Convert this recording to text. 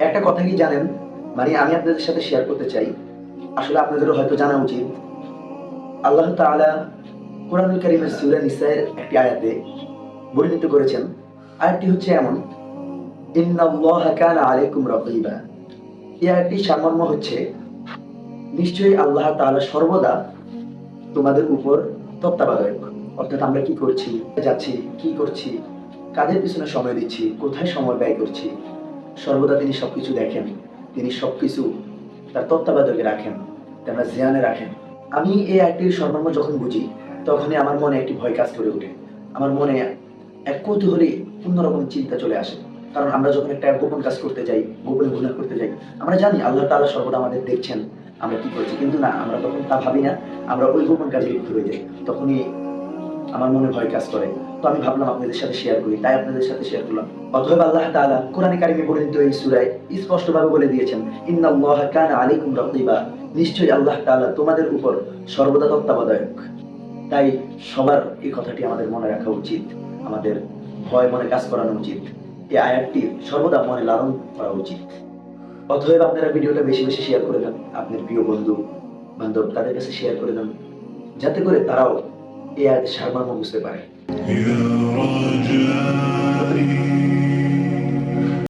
একটা কথা কি জানেন, মানে আমি আপনাদের সাথে শেয়ার করতে চাই, আসলে আপনাদেরও হয়তো জানা উচিত। আল্লাহ তাআলা কোরআনুল কারীমের সূরা নিসার একটি আয়াতে বর্ণিত করেছেন। আয়াতটি হচ্ছে এমন, ইন্নাল্লাহা কানা আলাইকুম রাকিবা। এই আয়াতটির সারমর্ম হচ্ছে, নিশ্চয়ই আল্লাহ তাআলা সর্বদা তোমাদের উপর তত্ত্বাবধায়ক। অর্থাৎ আমরা কি করছি, যাচ্ছি, কি করছি, কাজের পিছনে সময় দিচ্ছি, কোথায় সময় ব্যয় করছি, সর্বদা তিনি সবকিছু দেখেন। তিনি সবকিছু তার তত্ত্বাবধায়কে রাখেন, তেমন ধ্যানে রাখেন। আমি এই আয়াতটির সর্বর্ম যখন বুঝি, তখনই আমার মনে একটি ভয় কাজ করে ওঠে। আমার মনে এক কৌতূহলী অন্যরকম চিন্তা চলে আসে। কারণ আমরা যখন একটা গোপন কাজ করতে যাই, গোপনে গুনাহ করতে যাই, আমরা জানি আল্লাহ তাআলা সর্বদা আমাদের দেখছেন আমরা কি করছি, কিন্তু না, আমরা তখন তা ভাবি না, আমরা ওই গোপন কাজে লিপ্ত হয়ে যাই। তখনই আমার মনে ভয় কাজ করে। তো আমি ভাবলাম আপনাদের সাথে শেয়ার করি, তাই আপনাদের সাথে শেয়ার করলাম। অতএব আল্লাহ তাআলা কোরআনে কারিমে বর্ণিত এই সূরায় স্পষ্টভাবে বলে দিয়েছেন, ইন্নাল্লাহা কানা আলাইকুম রাকিবা। নিশ্চয়ই আল্লাহ তাআলা তোমাদের উপর সর্বদা তত্ত্বাবধায়ক। তাই সবার এই কথাটি আমাদের মনে রাখা উচিত, আমাদের ভয় মনে কাজ করানো উচিত, এই আয়াতটি সর্বদা মনে লালন করা উচিত। অতএব আপনারা ভিডিওটা বেশি বেশি শেয়ার করে দেন, আপনার প্রিয় বন্ধু বান্ধব তাদের কাছে শেয়ার করে দেন, যাতে করে তারাও এই আয়াতের সারমর্ম বুঝতে পারে।